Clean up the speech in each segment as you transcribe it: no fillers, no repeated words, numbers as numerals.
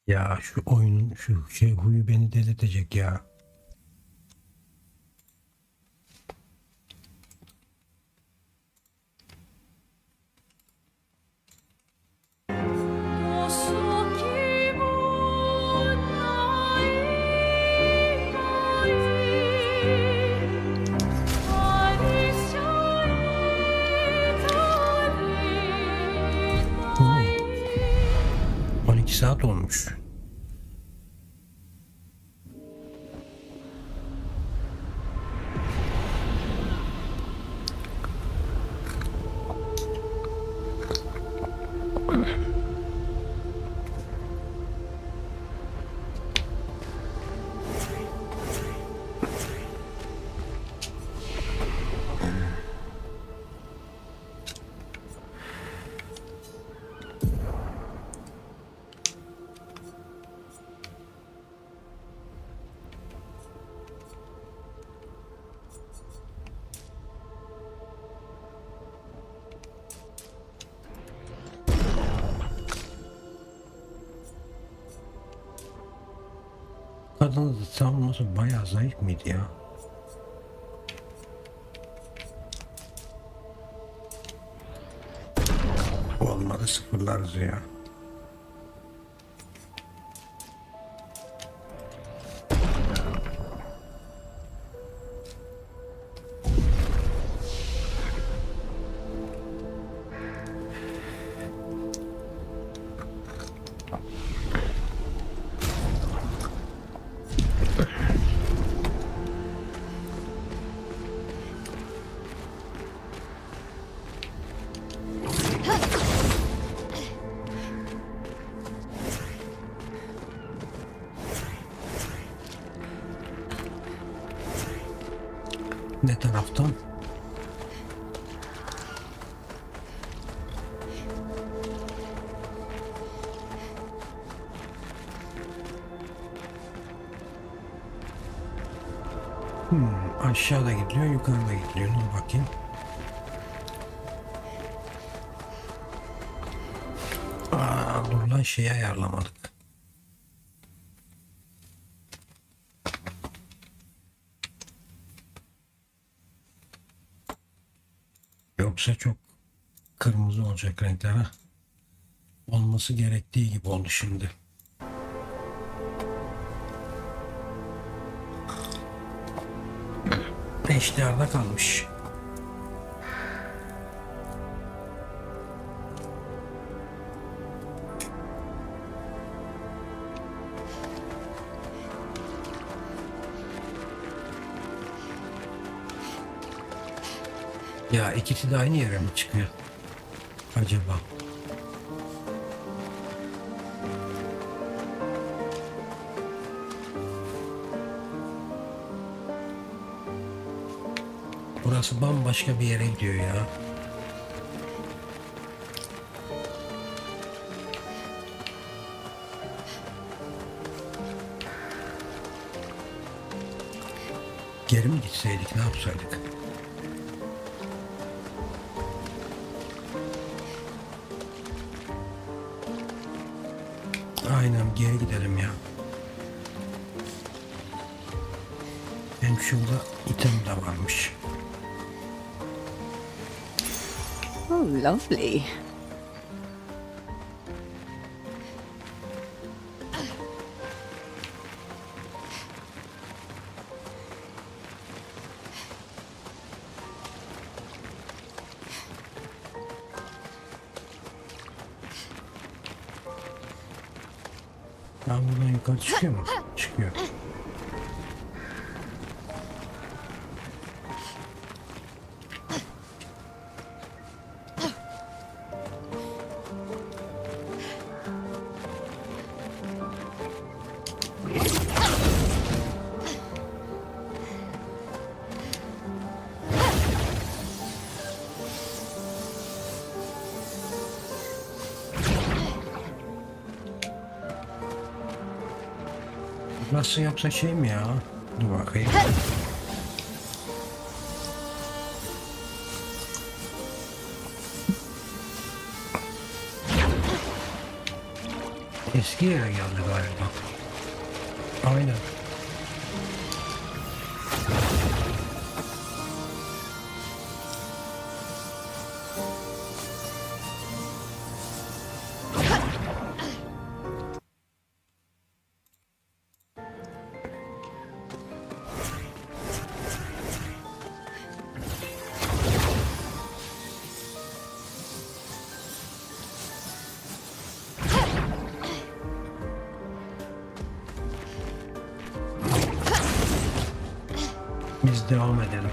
Ya şu oyunun şu şey huyu beni delirtecek ya. Oo, 12 saat olmuş. Kadının savunması bayağı zayıf mıydı ya? Olmadı, sıfırlarız ya. Ne taraftan? Aşağıda gidiliyor, yukarıda gidiliyor. Dur bakayım. Dur lan, şeyi ayarlamadık. Yoksa çok kırmızı olacak renklere. Olması gerektiği gibi oldu şimdi. HDR'da kalmış. Ya ikisi de aynı yere mi çıkıyor acaba? Burası bambaşka bir yere gidiyor ya. Geri mi gitseydik, ne yapsaydık? Aynen, geri gidelim ya. Hem şurada item de varmış. Oh, lovely. Ya buradan yukarı çıkıyor mu? Çıkıyor. Nasıl yapsa şey mi ya? Dur bakayım. Eski yere geldi galiba. Aynen. Biz devam edelim.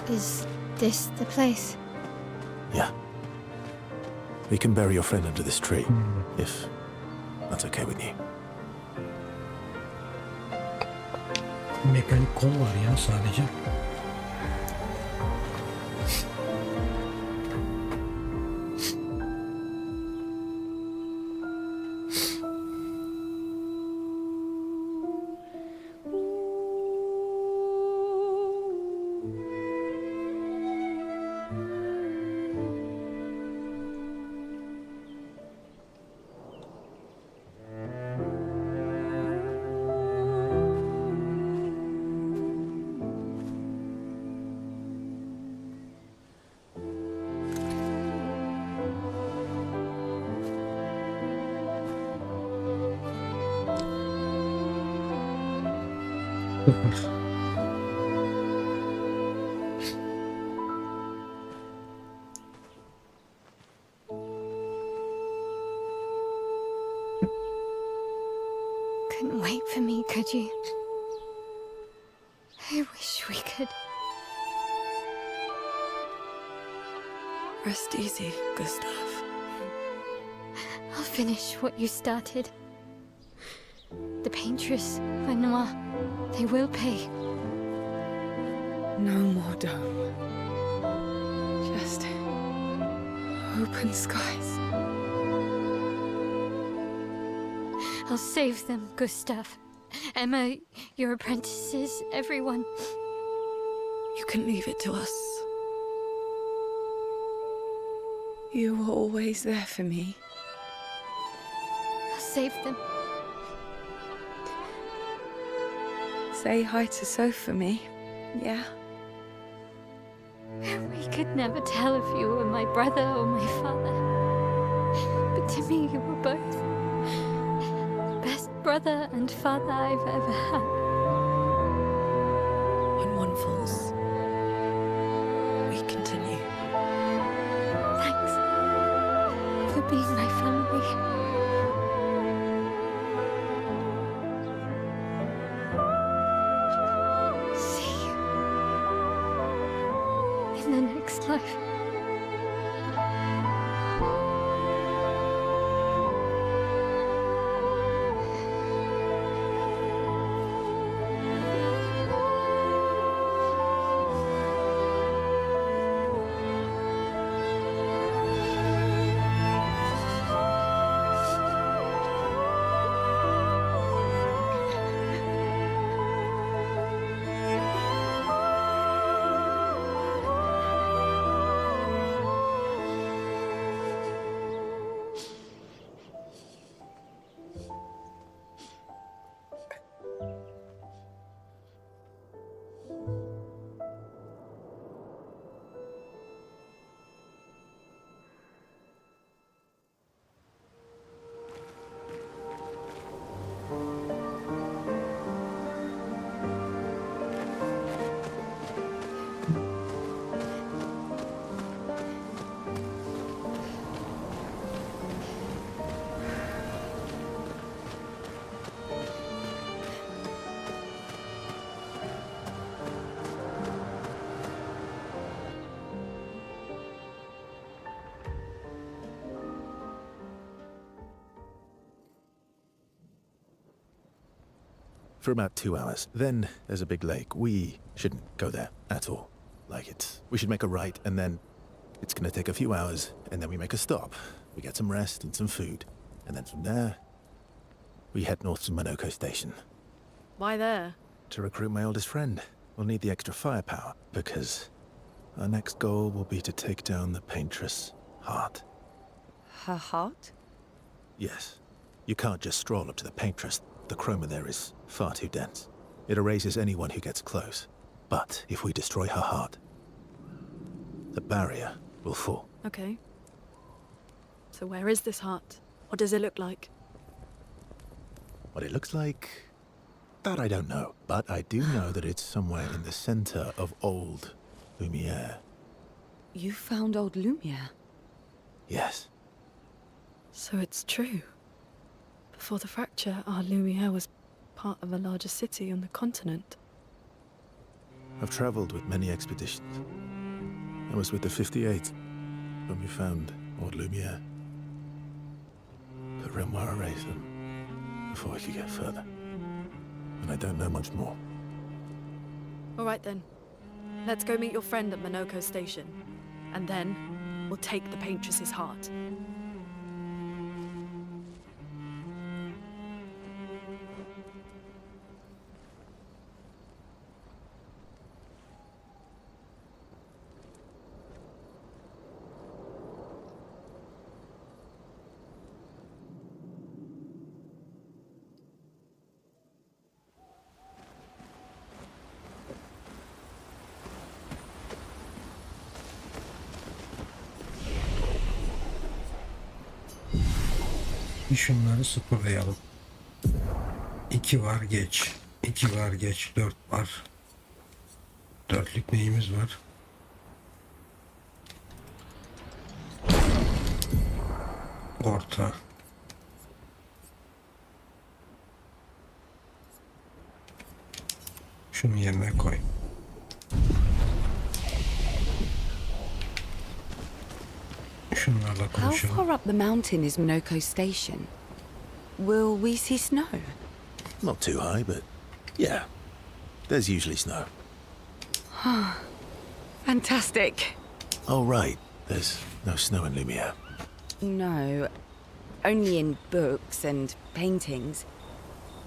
Is this the place? Yeah. We can bury your friend under this tree, if that's okay with you. Mekanik kol var ya sadece. Couldn't wait for me, could you? I wish we could. Rest easy, Gustav. I'll finish what you started. The paintress, Renoir, they will pay. No more dome. Just open skies. I'll save them, Gustav. Emma, your apprentices, everyone. You can leave it to us. You were always there for me. I'll save them. Say hi to Soph for me, yeah? We could never tell if you were my brother or my father. But to me, you were both. Best brother and father I've ever had. When one falls, we continue. Thanks for being my family. See you in the next life. for about 2 hours. Then there's a big lake. We shouldn't go there at all. We should make a right, and then it's gonna take a few hours, and then we make a stop. We get some rest and some food, and then from there, we head north to Minoko Station. Why there? To recruit my oldest friend. We'll need the extra firepower, because our next goal will be to take down the paintress' heart. Her heart? Yes. You can't just stroll up to the paintress. The chroma there is far too dense. It erases anyone who gets close. But if we destroy her heart, the barrier will fall. Okay. So where is this heart? What does it look like? What it looks like, that I don't know. But I do know that it's somewhere in the center of old Lumiere. You found old Lumiere? Yes. So it's true. Before the fracture, our Lumiere was part of a larger city on the continent. I've traveled with many expeditions. I was with the 58th when we found old Lumiere. But Renoir erased them before we could get further. And I don't know much more. All right then. Let's go meet your friend at Minoko Station. And then we'll take the paintress's heart. Şunları sıfırlayalım. 2 var geç. 2 var geç. 4 var. 4'lük neyimiz var? Orta. Şunun yerine koy. Şunlarla How konuşalım. far up the mountain is Minoko Station? Will we see snow? Not too high, but yeah. There's usually snow. Fantastic. Oh, right. There's no snow in Lumiere. No, only in books and paintings.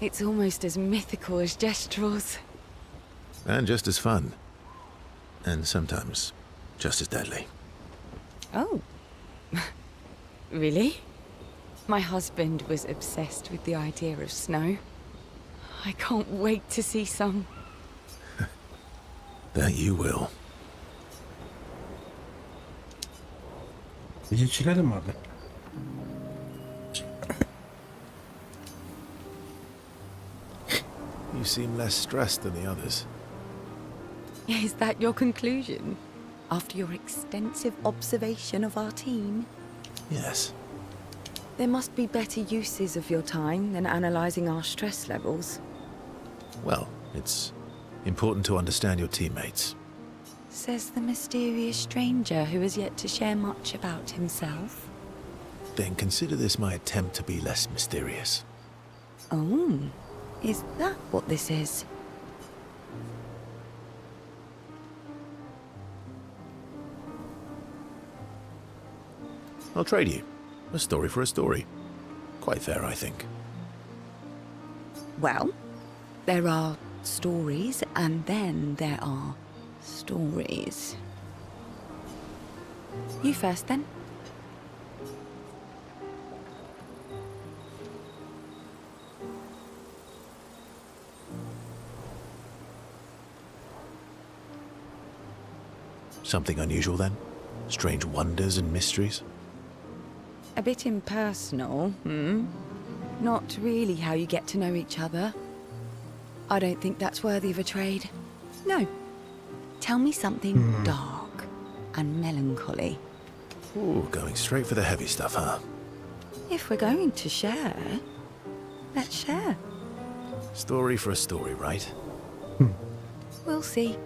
It's almost as mythical as Gestrels. And just as fun. And sometimes just as deadly. Oh. Really? My husband was obsessed with the idea of snow. I can't wait to see some. That you will. Geçirelim abi. You seem less stressed than the others. Is that your conclusion? After your extensive observation of our team? Yes. There must be better uses of your time than analysing our stress levels. Well, it's important to understand your teammates. Says the mysterious stranger who has yet to share much about himself. Then consider this my attempt to be less mysterious. Oh, is that what this is? I'll trade you. A story for a story. Quite fair, I think. Well, there are stories and then there are stories. You first then. Something unusual then? Strange wonders and mysteries? A bit impersonal, hmm? Not really how you get to know each other. I don't think that's worthy of a trade. No. Tell me something dark and melancholy. Ooh, going straight for the heavy stuff, huh? If we're going to share, let's share. Story for a story, right? We'll see.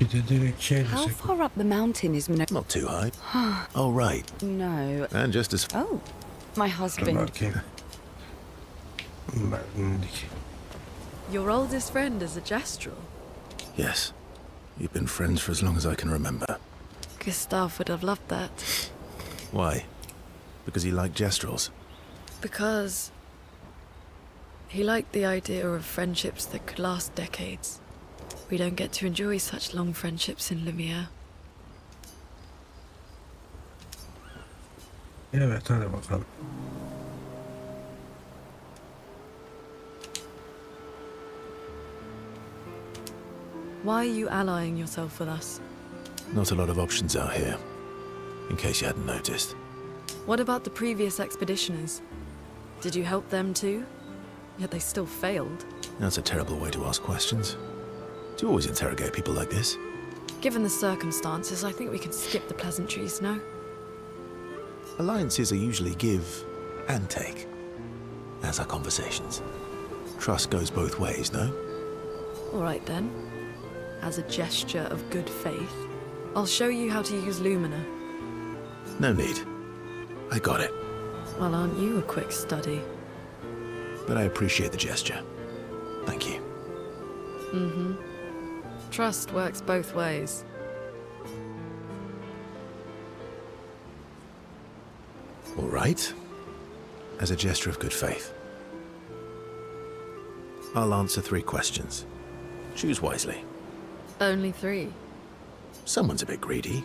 Bir de direkt şey How desek. far up the mountain is Mino? Not too high. Oh, right. No. And just as... Oh, my Dur husband. bakayım. Bendik. Your oldest friend is a gestural. Yes. You've been friends for as long as I can remember. Gustav would have loved that. Why? Because he liked gestrels? Because he liked the idea of friendships that could last decades. We don't get to enjoy such long friendships in Lumiere. Evet hadi bakalım. Why are you allying yourself with us? Not a lot of options out here, in case you hadn't noticed. What about the previous expeditioners? Did you help them too? Yet they still failed. That's a terrible way to ask questions. Do you always interrogate people like this? Given the circumstances, I think we can skip the pleasantries, no? Alliances are usually give and take, as are conversations. Trust goes both ways, no? All right then. As a gesture of good faith, I'll show you how to use Lumina. No need. I got it. Well, aren't you a quick study? But I appreciate the gesture. Thank you. Mm-hmm. Trust works both ways. All right. As a gesture of good faith. I'll answer 3 questions. Choose wisely. Only 3. Someone's a bit greedy.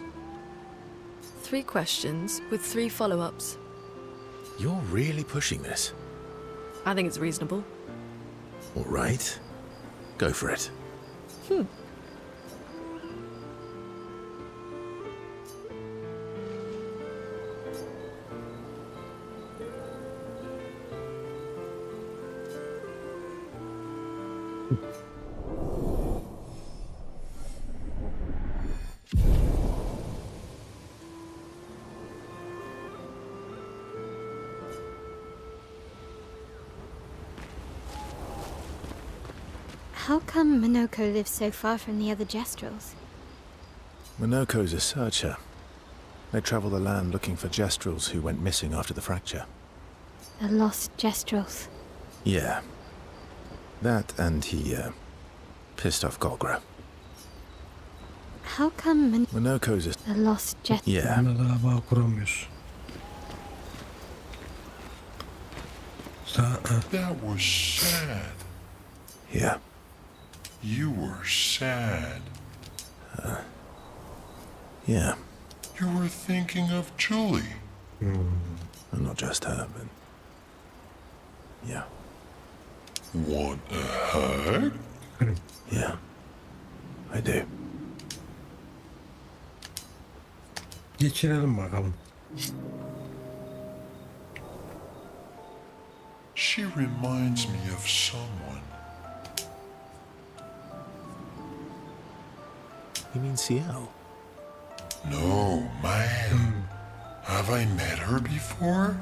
3 questions with 3 follow-ups. You're really pushing this. I think it's reasonable. All right. Go for it. How come Minoko lives so far from the other Gestrels? Minoko's a searcher. They travel the land looking for gestrels who went missing after the fracture. The lost Gestrels. Yeah. That and he, pissed off Golgra. How come Minoko's a... the lost Yeah. Buna daha bağ kuramıyoruz. That was sad. Yeah. You were sad. Yeah. You were thinking of Julie. And not just her, but... Yeah. Want a hug? Yeah. I do. Geçirelim bakalım. She reminds me of someone. You mean CL? No, man. Have I met her before?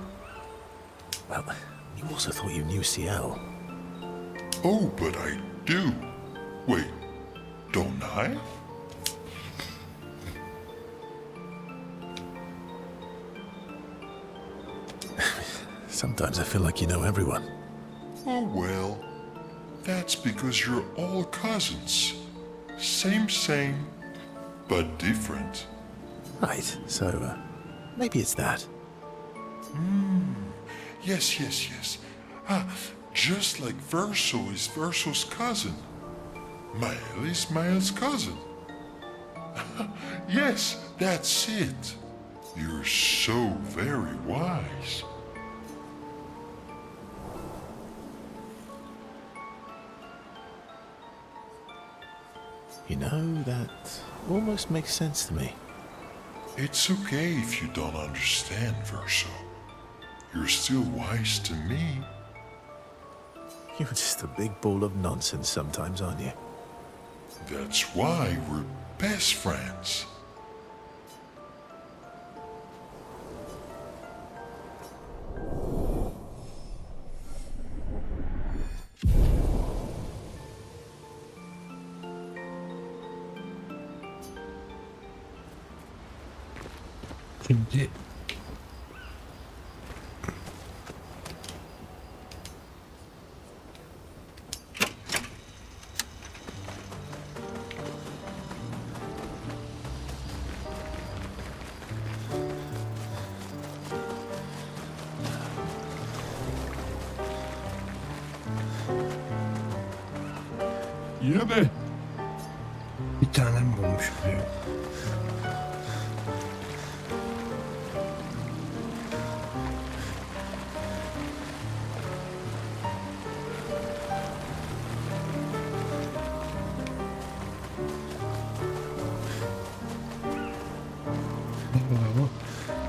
Well, you also thought you knew CL. Oh, but I do. Wait, don't I? Sometimes I feel like you know everyone. Oh, well. That's because you're all cousins. Same, but different. Right, so, maybe it's that. Yes. Ah, just like Verso is Verso's cousin. Mael is Mael's cousin. Yes, that's it. You're so very wise. You know, that almost makes sense to me. It's okay if you don't understand, Verso. You're still wise to me. You're just a big ball of nonsense sometimes, aren't you? That's why we're best friends. Şimdi Yine bir tanem bulmuş oluyor. Nerede bu?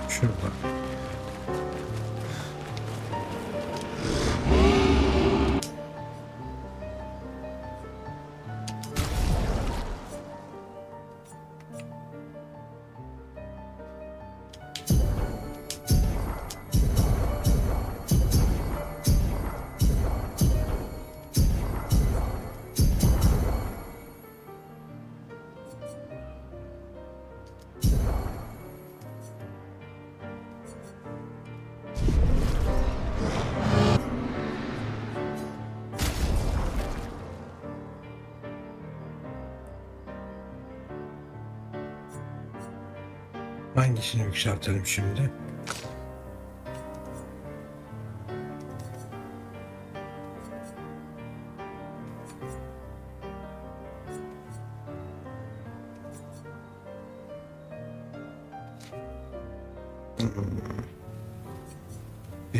Şurada. Hangisini yükseltelim şimdi?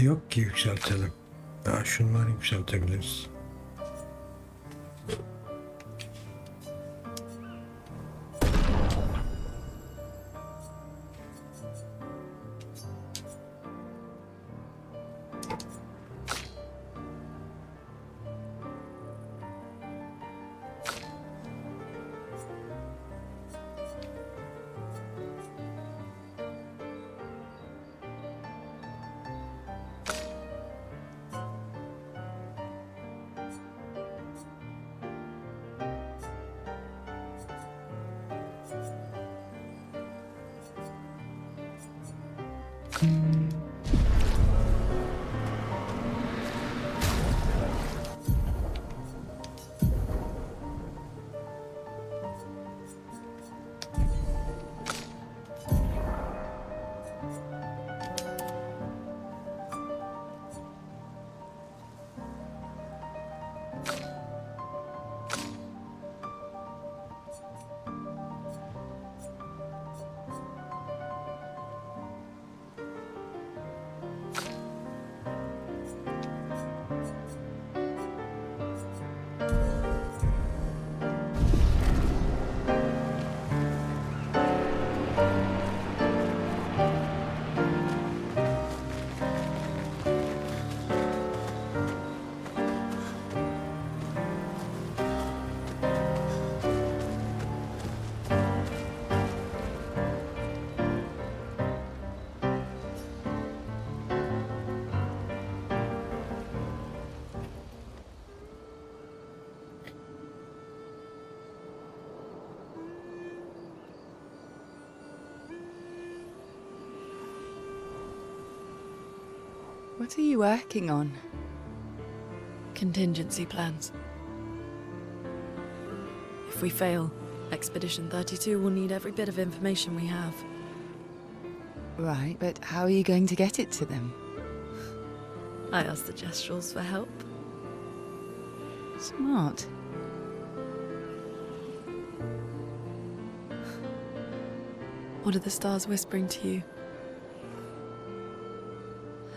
Yok ki yükseltelim. Ya şunları yükseltebiliriz. What are you working on? Contingency plans. If we fail, Expedition 32 will need every bit of information we have. Right, but how are you going to get it to them? I asked the Gestrals for help. Smart. What are the stars whispering to you?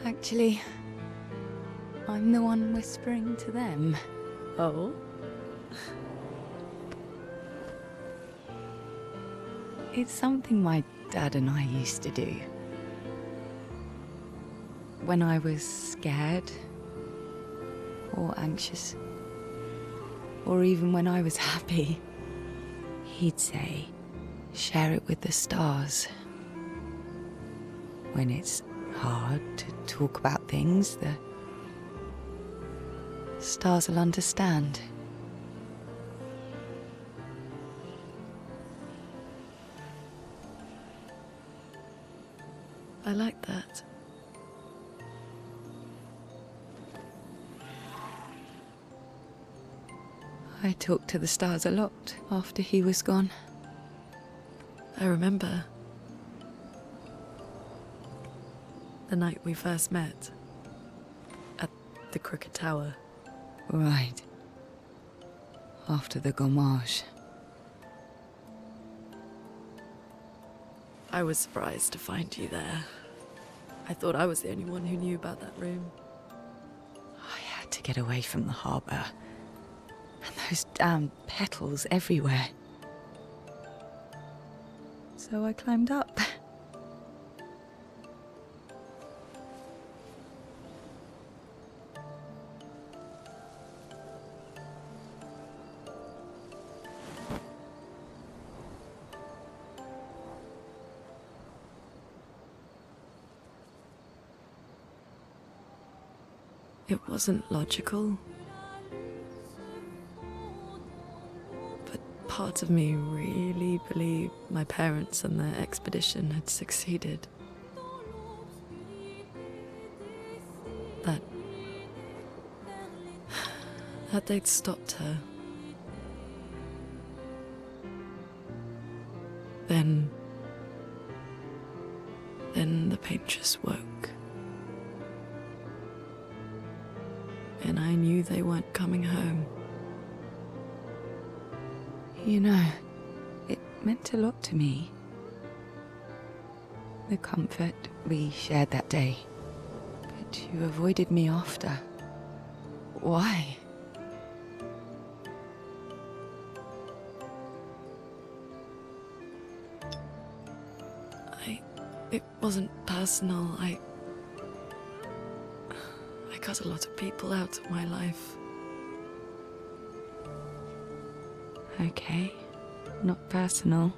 Actually, I'm the one whispering to them. Oh? It's something my dad and I used to do. When I was scared, or anxious, or even when I was happy, he'd say, share it with the stars. When it's hard to talk about things, the stars will understand. I like that. I talked to the stars a lot after he was gone. I remember the night we first met at the Crooked Tower. Right. After the gommage. I was surprised to find you there. I thought I was the only one who knew about that room. I had to get away from the harbour. And those damn petals everywhere. So I climbed up. It wasn't logical. But part of me really believed my parents and their expedition had succeeded. That they'd stopped her. Then the pain just woke. And I knew they weren't coming home. You know, it meant a lot to me. The comfort we shared that day. But you avoided me after. Why? It wasn't personal. I cut a lot of people out of my life. Okay, not personal.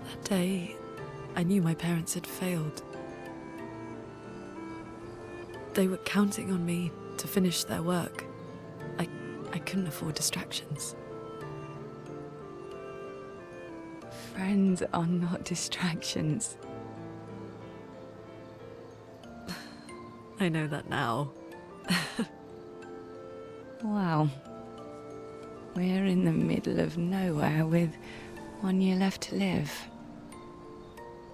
That day, I knew my parents had failed. They were counting on me to finish their work. I couldn't afford distractions. Friends are not distractions. I know that now. Wow. We're in the middle of nowhere with 1 year left to live.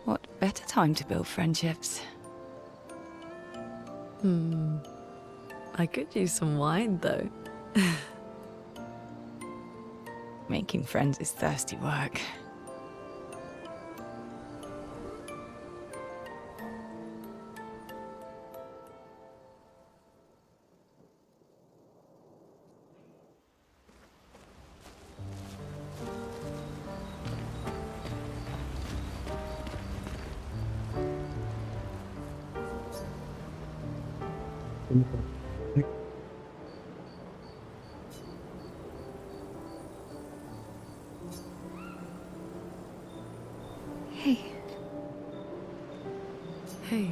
What better time to build friendships? I could use some wine, though. Making friends is thirsty work. Hey, Hey,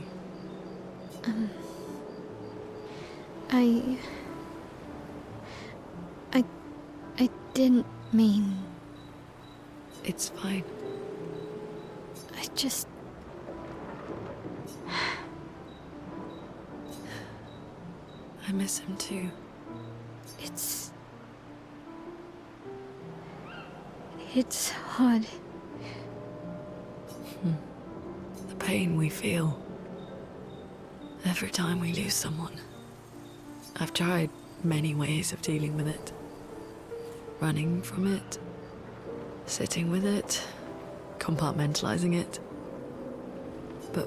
I didn't mean. it's fine. I just. I miss him too. It's hard. The pain we feel every time we lose someone. I've tried many ways of dealing with it. Running from it, sitting with it, compartmentalizing it. But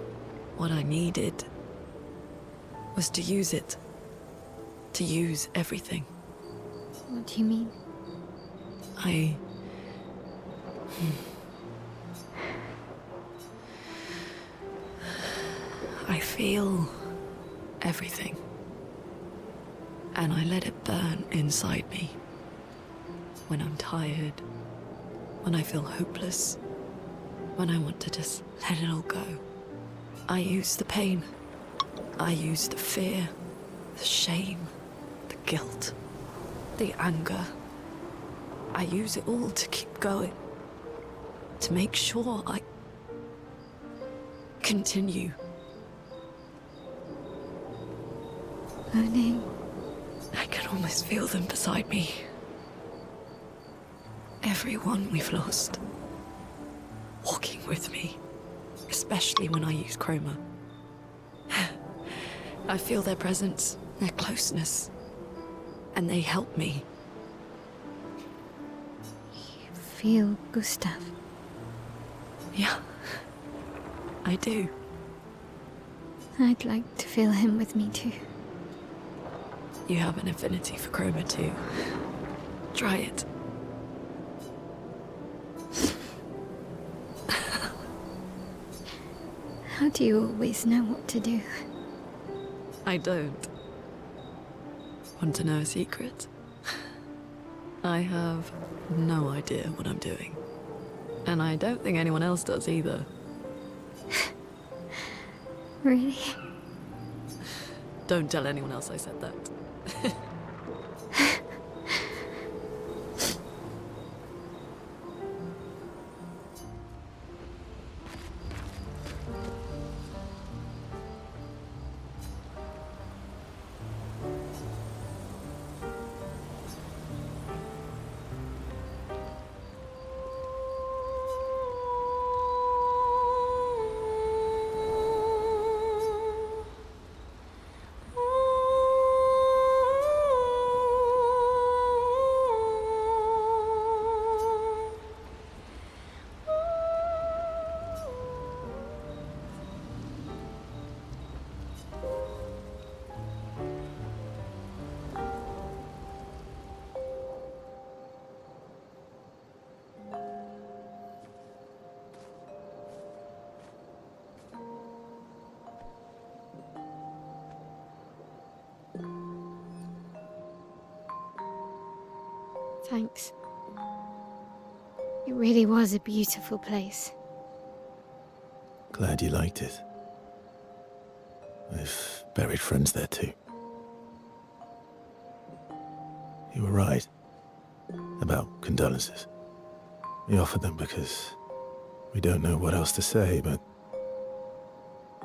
what I needed was to use it. To use everything. What do you mean? I feel everything. And I let it burn inside me. When I'm tired, when I feel hopeless, when I want to just let it all go. I use the pain. I use the fear, the shame, the guilt, the anger, I use it all to keep going. To make sure I continue. Moaning. I can almost feel them beside me. Everyone we've lost. Walking with me. Especially when I use chroma. I feel their presence, their closeness. And they help me. You feel Gustav? Yeah, I do. I'd like to feel him with me too. You have an affinity for chroma too. Try it. How do you always know what to do? I don't. Want to know a secret? I have no idea what I'm doing. And I don't think anyone else does either. Really? Don't tell anyone else I said that. Thanks. It really was a beautiful place. Glad you liked it. I've buried friends there too. You were right about condolences. We offered them because we don't know what else to say, but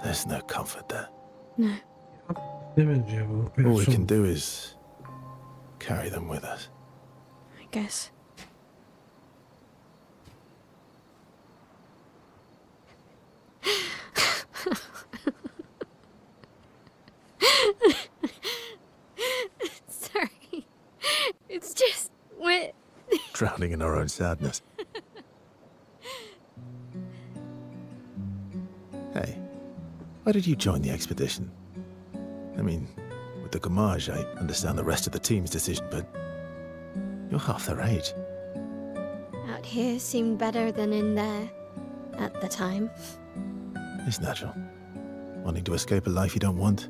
there's no comfort there. No. Demez ya bu. All we Son. can do is carry them with us. I guess. Sorry. It's just what. Drowning in our own sadness. Hey, why did you join the expedition? I mean, with the Gamage, I understand the rest of the team's decision, but you're half their age. Out here seemed better than in there at the time. It's natural. Wanting to escape a life you don't want.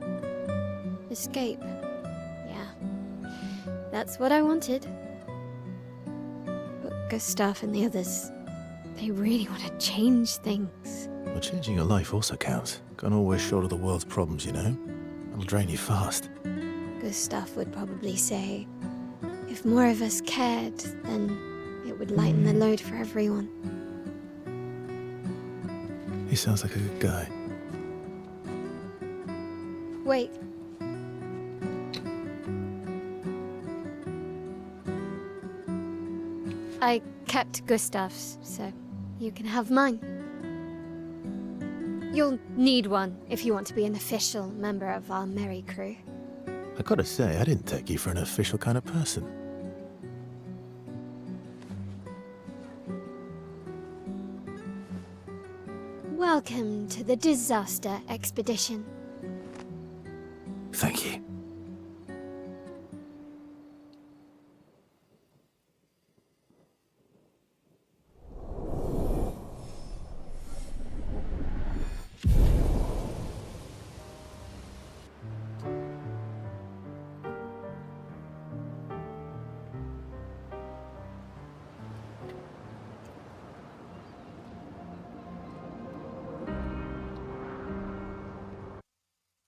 Escape. Yeah. That's what I wanted. But Gustav and the others, they really want to change things. Well, changing your life also counts. Can't always shoulder the world's problems, you know? It'll drain you fast. Gustav would probably say, if more of us cared, then it would lighten the load for everyone. He sounds like a good guy. Wait. I kept Gustav's, so you can have mine. You'll need one if you want to be an official member of our merry crew. I gotta say, I didn't take you for an official kind of person. Welcome to the disaster expedition.